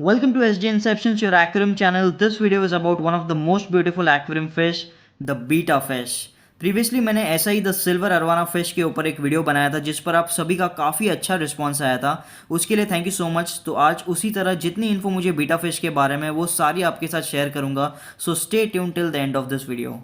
Welcome to SJ Inceptions, your aquarium channel. This video is about one of the most beautiful aquarium fish, the beta fish. Previously मैंने ऐसा ही the silver arowana fish के ऊपर एक video बनाया था जिस पर आप सभी का काफ़ी अच्छा रिस्पांस आया था। उसके लिए थैंक यू सो मच। तो आज उसी तरह जितनी इन्फो मुझे बीटा फिश के बारे में वो सारी आपके साथ शेयर करूंगा। So stay tune till the end of this video.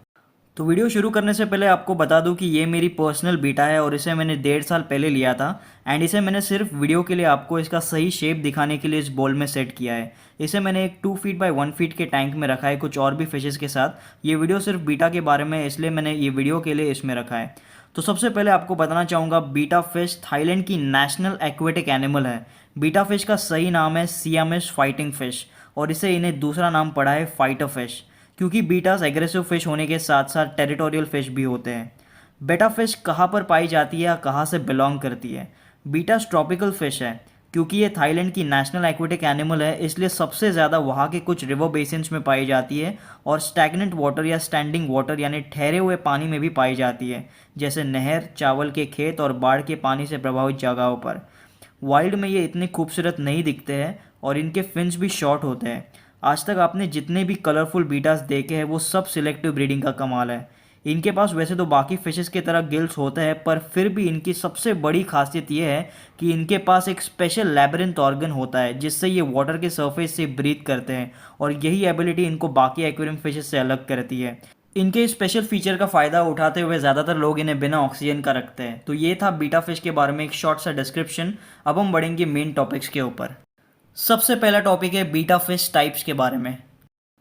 तो वीडियो शुरू करने से पहले आपको बता दूं कि ये मेरी पर्सनल बीटा है और इसे मैंने 1.5 साल पहले लिया था। एंड इसे मैंने सिर्फ वीडियो के लिए आपको इसका सही शेप दिखाने के लिए इस बोल में सेट किया है। इसे मैंने एक 2 फीट बाय 1 फीट के टैंक में रखा है कुछ और भी फिशेस के साथ। ये वीडियो सिर्फ बीटा के बारे में है, इसलिए मैंने ये वीडियो के लिए इसमें रखा है। तो सबसे पहले आपको बताना चाहूँगा, बीटा फिश थाईलैंड की नेशनल एक्वेटिक एनिमल है। बीटा फिश का सही नाम है सियामिस फाइटिंग फिश और इसे इन्हें दूसरा नाम पड़ा है फाइटर फिश, क्योंकि बीटास एग्रेसिव फिश होने के साथ साथ टेरिटोरियल फिश भी होते हैं। बेटा फिश कहाँ पर पाई जाती है या कहाँ से बिलोंग करती है? बीटास ट्रॉपिकल फिश है। क्योंकि ये थाईलैंड की नेशनल एक्वेटिक एनिमल है, इसलिए सबसे ज़्यादा वहाँ के कुछ रिवर बेसिन्स में पाई जाती है और स्टैग्नेंट वाटर या स्टैंडिंग वाटर यानी ठहरे हुए पानी में भी पाई जाती है, जैसे नहर, चावल के खेत और बाढ़ के पानी से प्रभावित जगहों पर। वाइल्ड में ये इतने खूबसूरत नहीं दिखते हैं और इनके फिन्स भी शॉर्ट होते हैं। आज तक आपने जितने भी कलरफुल बीटास देखे हैं वो सब सिलेक्टिव ब्रीडिंग का कमाल है। इनके पास वैसे तो बाकी फिशेस की तरह गिल्स होते हैं, पर फिर भी इनकी सबसे बड़ी खासियत ये है कि इनके पास एक स्पेशल लैबिरिंथ ऑर्गन होता है जिससे ये वाटर के सरफेस से ब्रीथ करते हैं और यही एबिलिटी इनको बाकी एक्वेरियम फिशेस से अलग करती है। इनके स्पेशल फीचर का फ़ायदा उठाते हुए ज़्यादातर लोग इन्हें बिना ऑक्सीजन का रखते हैं। तो ये था बीटा फिश के बारे में एक शॉर्ट सा डिस्क्रिप्शन। अब हम बढ़ेंगे मेन टॉपिक्स के ऊपर। सबसे पहला टॉपिक है बीटा फिश टाइप्स के बारे में।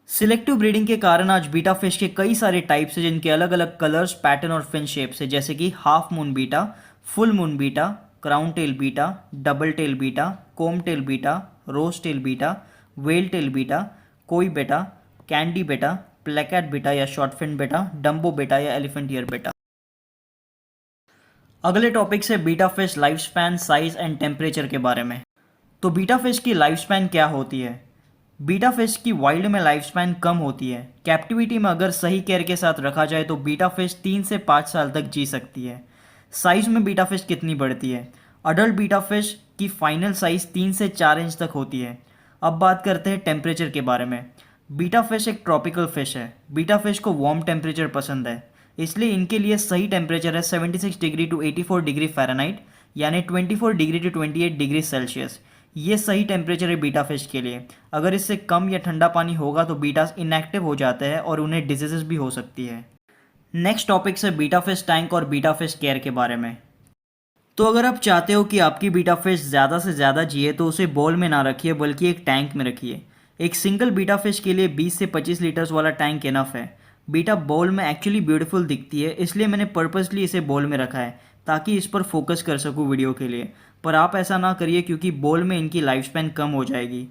सिलेक्टिव ब्रीडिंग के कारण आज बीटा फिश के कई सारे टाइप्स हैं जिनके अलग अलग कलर्स, पैटर्न और फिन शेप्स है, जैसे कि half moon betta, full moon betta, crown tail betta, double tail betta, comb tail betta, rose tail betta, veil tail betta, koi betta, candy बेटा, प्लेकेट बेटा या शॉर्ट फिन बेटा, Dumbo बेटा या एलिफेंट ईयर बेटा। अगले टॉपिक से betta fish life span, size and temperature के बारे में। तो बीटा फिश की लाइफ स्पैन क्या होती है? बीटा फिश की वाइल्ड में लाइफ स्पैन कम होती है। कैप्टिविटी में अगर सही केयर के साथ रखा जाए तो बीटा फिश 3 से 5 साल तक जी सकती है। साइज में बीटा फिश कितनी बढ़ती है? अडल्ट बीटा फिश की फाइनल साइज 3 से 4 इंच तक होती है। अब बात करते हैं टेम्परेचर के बारे में। बीटा फिश एक ट्रॉपिकल फिश है। बीटा फिश को वार्म टेम्परेचर पसंद है, इसलिए इनके लिए सही टेम्परेचर है 76 डिग्री टू 84 डिग्री फ़ारेनहाइट, यानी 24 डिग्री टू 28 डिग्री सेल्सियस। ये सही टेम्परेचर है बीटा फिश के लिए। अगर इससे कम या ठंडा पानी होगा तो बीटास इनएक्टिव हो जाते हैं और उन्हें डिजीजेस भी हो सकती है। नेक्स्ट टॉपिक से बीटा फिश टैंक और बीटा फिश केयर के बारे में। तो अगर आप चाहते हो कि आपकी बीटा फिश ज़्यादा से ज़्यादा जिए तो उसे बॉल में ना रखिए बल्कि एक टैंक में रखिए। एक सिंगल बीटा फिश के लिए 20 से 25 लीटर्स वाला टैंक इनफ है। बीटा बॉल में एक्चुअली ब्यूटीफुल दिखती है, इसलिए मैंने पर्पसली इसे बॉल में रखा है ताकि इस पर फोकस कर सकूँ वीडियो के लिए। पर आप ऐसा ना करिए क्योंकि बॉल में इनकी लाइफ स्पैन कम हो जाएगी।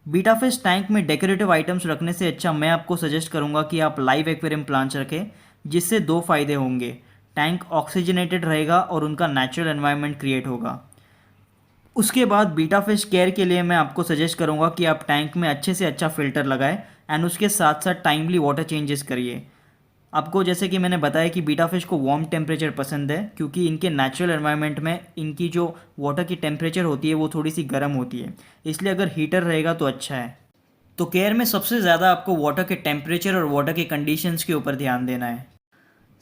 बीटा फिश टैंक में डेकोरेटिव आइटम्स रखने से अच्छा मैं आपको सजेस्ट करूंगा कि आप लाइव एक्वेरियम प्लांट्स रखें, जिससे दो फायदे होंगे। टैंक ऑक्सीजनेटेड रहेगा और उनका नेचुरल एनवायरनमेंट क्रिएट होगा। उसके बाद बीटा फिश केयर के लिए मैं आपको सजेस्ट करूंगा कि आप टैंक में अच्छे से अच्छा फ़िल्टर लगाएं एंड उसके साथ साथ टाइमली वाटर चेंजेस करिए। आपको जैसे कि मैंने बताया कि बीटा फिश को वार्म टेम्परेचर पसंद है, क्योंकि इनके नेचुरल एनवायरनमेंट में इनकी जो वाटर की टेम्परेचर होती है वो थोड़ी सी गर्म होती है, इसलिए अगर हीटर रहेगा तो अच्छा है। तो केयर में सबसे ज़्यादा आपको वाटर के टेम्परेचर और वाटर के कंडीशंस के ऊपर ध्यान देना है।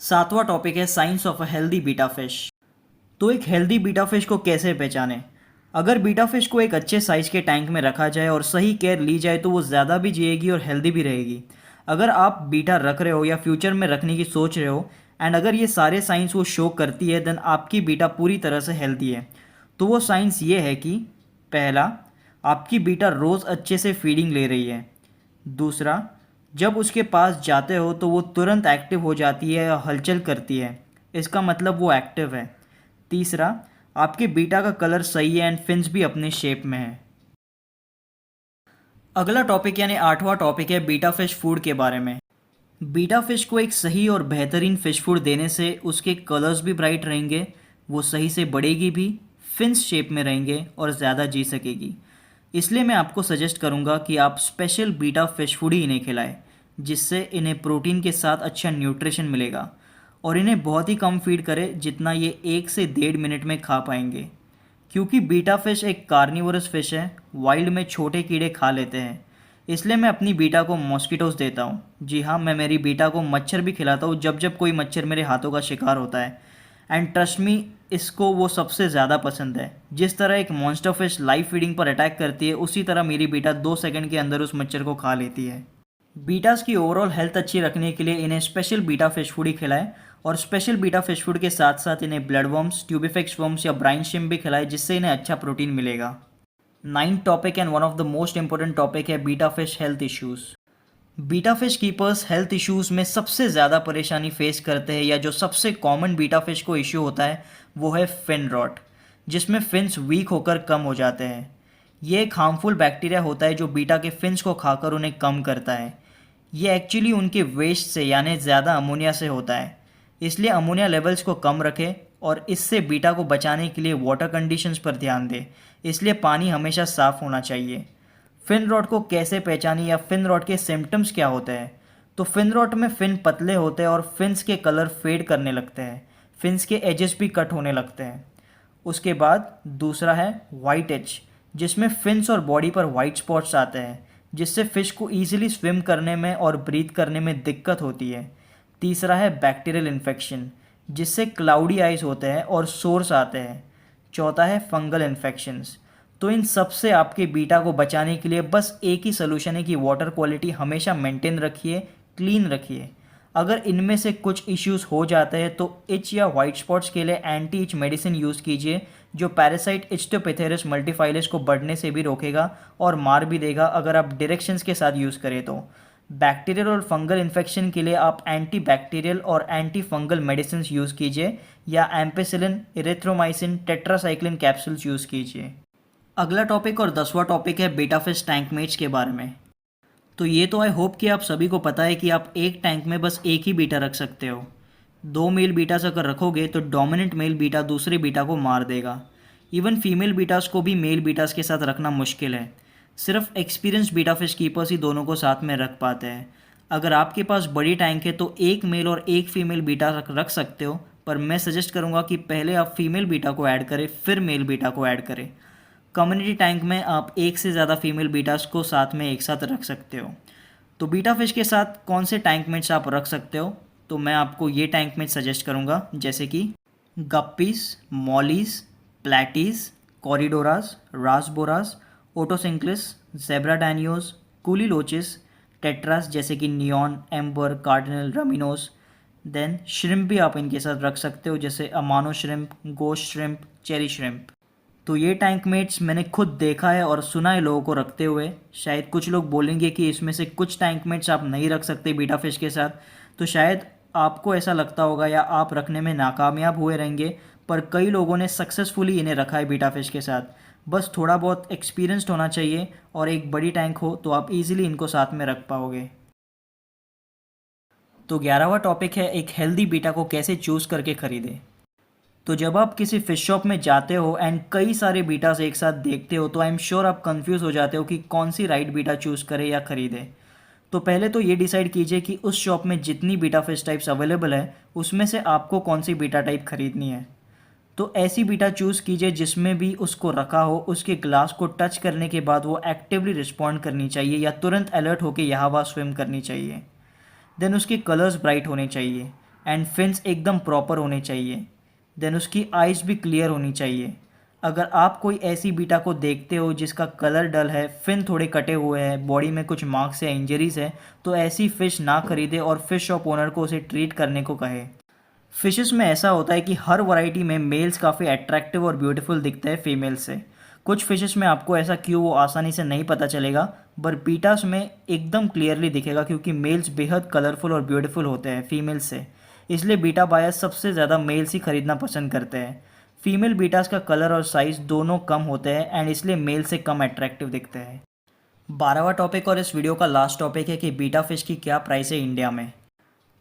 सातवां टॉपिक है science of a healthy betta fish. तो एक हेल्दी बीटा फिश को कैसे पहचानें? अगर बीटा फिश को एक अच्छे साइज़ के टैंक में रखा जाए और सही केयर ली जाए तो वो ज़्यादा भी जिएगी और हेल्दी भी रहेगी। अगर आप बीटा रख रहे हो या फ्यूचर में रखने की सोच रहे हो एंड अगर ये सारे साइंस वो शो करती है, देन आपकी बीटा पूरी तरह से हेल्दी है। तो वो साइंस ये है कि पहला, आपकी बीटा रोज़ अच्छे से फीडिंग ले रही है। दूसरा, जब उसके पास जाते हो तो वो तुरंत एक्टिव हो जाती है या हलचल करती है, इसका मतलब वो एक्टिव है। तीसरा, आपके बीटा का कलर सही है एंड फिन्स भी अपने शेप में है। अगला टॉपिक यानी आठवां टॉपिक है बीटा फिश फूड के बारे में। बीटा फिश को एक सही और बेहतरीन फिश फूड देने से उसके कलर्स भी ब्राइट रहेंगे, वो सही से बढ़ेगी भी, फिन्स शेप में रहेंगे और ज़्यादा जी सकेगी। इसलिए मैं आपको सजेस्ट करूंगा कि आप स्पेशल बीटा फिश फूड ही इन्हें खिलाएं, जिससे इन्हें प्रोटीन के साथ अच्छा न्यूट्रिशन मिलेगा। और इन्हें बहुत ही कम फीड करें, जितना ये 1 से 1.5 मिनट में खा पाएंगे। क्योंकि बीटा फिश एक कार्निवोरस फिश है, वाइल्ड में छोटे कीड़े खा लेते हैं, इसलिए मैं अपनी बीटा को मॉस्किटोज देता हूँ। जी हाँ, मैं मेरी बीटा को मच्छर भी खिलाता हूँ जब जब कोई मच्छर मेरे हाथों का शिकार होता है। एंड ट्रस्ट मी, इसको वो सबसे ज़्यादा पसंद है। जिस तरह एक मॉन्स्टर फिश लाइव फीडिंग पर अटैक करती है, उसी तरह मेरी बीटा 2 सेकंड के अंदर उस मच्छर को खा लेती है। बीटास की ओवरऑल हेल्थ अच्छी रखने के लिए इन्हें स्पेशल बीटा फिश फूड ही खिलाएं, और स्पेशल बीटा फिश फूड के साथ साथ इन्हें ब्लड वर्म्स, ट्यूबिफिक्स वर्म्स या ब्राइन शिम्प भी खिलाएं, जिससे इन्हें अच्छा प्रोटीन मिलेगा। 9th topic and one of the most important topic है betta fish health issues. Betta fish keepers health issues में सबसे ज़्यादा परेशानी फेस करते हैं, या जो सबसे कॉमन बीटा फिश को इश्यू होता है वो है फिन रॉट, जिसमें फिन्स वीक होकर कम हो जाते हैं। ये एक हार्मफुल बैक्टीरिया होता है जो बीटा के फिन्स को खाकर उन्हें कम करता है। ये एक्चुअली उनके वेस्ट से यानी ज़्यादा अमोनिया से होता है, इसलिए अमोनिया लेवल्स को कम रखें और इससे बीटा को बचाने के लिए वाटर कंडीशंस पर ध्यान दें, इसलिए पानी हमेशा साफ़ होना चाहिए। फिन रॉट को कैसे पहचानें या फिन रॉट के सिम्टम्स क्या होते हैं? तो फिन रॉट में फिन पतले होते हैं और फिन्स के कलर फेड करने लगते हैं, फिन्स के एजेस भी कट होने लगते हैं। उसके बाद दूसरा है वाइट एज, जिसमें फिन्स और बॉडी पर वाइट स्पॉट्स आते हैं, जिससे फिश को ईजिली स्विम करने में और ब्रीथ करने में दिक्कत होती है। तीसरा है बैक्टीरियल इन्फेक्शन, जिससे क्लाउडी आइज होते हैं और सोर्स आते हैं। चौथा है फंगल इन्फेक्शंस। तो इन सब से आपके बीटा को बचाने के लिए बस एक ही सोल्यूशन है कि वाटर क्वालिटी हमेशा मेंटेन रखिए, क्लीन रखिए। अगर इनमें से कुछ इश्यूज हो जाते हैं तो इच या वाइट स्पॉट्स के लिए एंटी इच मेडिसिन यूज़ कीजिए, जो पैरासाइट इच्टोपेथेरस मल्टीफाइलस को बढ़ने से भी रोकेगा और मार भी देगा अगर आप डायरेक्शंस के साथ यूज़ करें तो। बैक्टीरियल और फंगल इन्फेक्शन के लिए आप एंटी बैक्टीरियल और एंटी फंगल मेडिसिन यूज़ कीजिए या एम्पेसिलिन, इरेथ्रोमाइसिन, टेट्रासाइक्लिन कैप्सूल्स यूज़ कीजिए। अगला टॉपिक और 10वां टॉपिक है बीटा फिश टैंक मेट्स के बारे में। तो ये तो आई होप कि आप सभी को पता है कि आप एक टैंक में बस एक ही बीटा रख सकते हो। 2 मेल बीटास अगर रखोगे तो डोमिनेंट मेल बीटा दूसरे बीटा को मार देगा। इवन फीमेल बीटास को भी मेल बीटास के साथ रखना मुश्किल है। सिर्फ एक्सपीरियंस बीटा फिश कीपर्स ही दोनों को साथ में रख पाते हैं। अगर आपके पास बड़ी टैंक है तो एक मेल और एक फीमेल बीटा रख सकते हो, पर मैं सजेस्ट करूँगा कि पहले आप फीमेल बीटा को ऐड करें फिर मेल बीटा को ऐड करें। कम्युनिटी टैंक में आप एक से ज़्यादा फीमेल बीटास को साथ में एक साथ रख सकते हो। तो बीटा फिश के साथ कौन से टैंक मेट्स आप रख सकते हो? तो मैं आपको ये टैंक मेट सजेस्ट करूँगा, जैसे कि guppies, mollies, platies, corydoras, rasboras, otocinclus, zebra danios, kuhli loaches, tetras जैसे कि neon, amber, cardinal, rummynose. Then shrimp भी आप इनके साथ रख सकते हो, जैसे अमानो श्रिम्प, गोश्त श्रिम्प, चेरी श्रिम्प। तो ये टैंक मेट्स मैंने खुद देखा है और सुना है लोगों को रखते हुए। शायद कुछ लोग बोलेंगे कि इसमें से कुछ टैंक मेट्स आप नहीं रख सकते बीटा फिश के साथ, तो शायद आपको ऐसा लगता होगा या आप रखने में नाकामयाब हुए रहेंगे, पर कई लोगों ने सक्सेसफुली इन्हें रखा है बीटा फिश के साथ। बस थोड़ा बहुत एक्सपीरियंस्ड होना चाहिए और एक बड़ी टैंक हो तो आप इजीली इनको साथ में रख पाओगे। तो 11वां टॉपिक है एक हेल्दी बीटा को कैसे चूज़ करके खरीदें। तो जब आप किसी फ़िश शॉप में जाते हो एंड कई सारे बीटास एक साथ देखते हो तो आई एम श्योर आप कंफ्यूज हो जाते हो कि कौन सी राइट बीटा चूज़ करें या ख़रीदें। तो पहले तो ये डिसाइड कीजिए कि उस शॉप में जितनी बीटा फिश टाइप्स अवेलेबल है उसमें से आपको कौन सी बीटा टाइप खरीदनी है। तो ऐसी बीटा चूज़ कीजिए जिसमें भी उसको रखा हो उसके ग्लास को टच करने के बाद वो एक्टिवली रिस्पॉन्ड करनी चाहिए या तुरंत अलर्ट होकर यहाँ वहाँ स्विम करनी चाहिए। देन उसके कलर्स ब्राइट होने चाहिए एंड फिन्स एकदम प्रॉपर होने चाहिए। देन उसकी आइज़ भी क्लियर होनी चाहिए। अगर आप कोई ऐसी बीटा को देखते हो जिसका कलर डल है, फिन थोड़े कटे हुए हैं, बॉडी में कुछ मार्क्स या इंजरीज है, तो ऐसी फ़िश ना खरीदे और फिश शॉप ओनर को उसे ट्रीट करने को कहे। फिशेस में ऐसा होता है कि हर वैरायटी में मेल्स काफ़ी अट्रैक्टिव और ब्यूटीफुल दिखते हैं फीमेल से। कुछ फिशेस में आपको ऐसा क्यों वो आसानी से नहीं पता चलेगा, पर बीटास में एकदम क्लियरली दिखेगा क्योंकि मेल्स बेहद कलरफुल और ब्यूटीफुल होते हैं फीमेल्स से। इसलिए बीटा बायर्स सबसे ज़्यादा मेल्स ही खरीदना पसंद करते हैं। फीमेल बीटास का कलर और साइज़ दोनों कम होते हैं एंड इसलिए मेल से कम अट्रैक्टिव दिखते हैं। 12वां टॉपिक और इस वीडियो का लास्ट टॉपिक है कि बीटा फिश की क्या प्राइस है इंडिया में।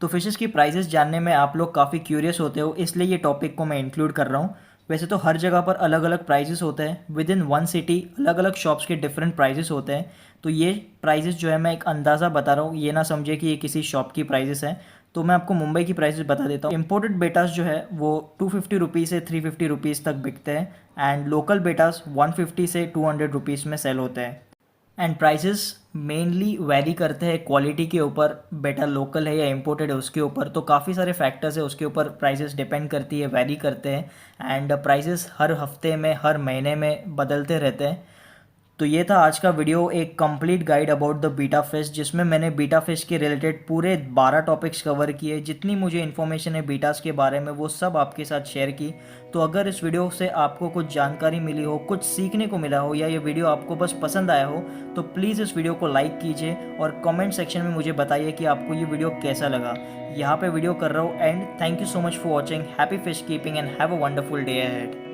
तो फिशेस की प्राइसेस जानने में आप लोग काफ़ी क्यूरियस होते हो, इसलिए ये टॉपिक को मैं इंक्लूड कर रहा हूँ। वैसे तो हर जगह पर अलग अलग प्राइसेस होते हैं, विद इन वन सिटी अलग अलग शॉप्स के डिफरेंट प्राइसेस होते हैं। तो ये प्राइसेस जो है मैं एक अंदाज़ा बता रहा हूँ, ये ना समझे कि ये किसी शॉप की प्राइसेस हैं। तो मैं आपको मुंबई की प्राइसेस बता देता हूँ। इम्पोर्टेड बेटास जो है वो 250 रुपीज़ से 350 रुपीज़ तक बिकते हैं एंड लोकल बेटास 150 से 200 रुपीज़ में सेल होते हैं। एंड प्राइसेस मेनली वैरी करते हैं क्वालिटी के ऊपर, बेटा लोकल है या इम्पोर्टेड है उसके ऊपर। तो काफ़ी सारे फैक्टर्स है उसके ऊपर, प्राइसेस डिपेंड करती है, वैरी करते हैं एंड प्राइसेस हर हफ्ते में हर महीने में बदलते रहते हैं। तो ये था आज का वीडियो, एक complete guide about the betta fish, जिसमें मैंने बीटा फिश के रिलेटेड पूरे 12 टॉपिक्स कवर किए। जितनी मुझे इन्फॉर्मेशन है बीटास के बारे में वो सब आपके साथ शेयर की। तो अगर इस वीडियो से आपको कुछ जानकारी मिली हो, कुछ सीखने को मिला हो या ये वीडियो आपको बस पसंद आया हो तो प्लीज़ इस वीडियो को लाइक कीजिए और कमेंट सेक्शन में मुझे बताइए कि आपको ये वीडियो कैसा लगा। यहाँ पे वीडियो कर रहा हूँ and thank you so much for watching. Happy fish keeping and have a wonderful day ahead.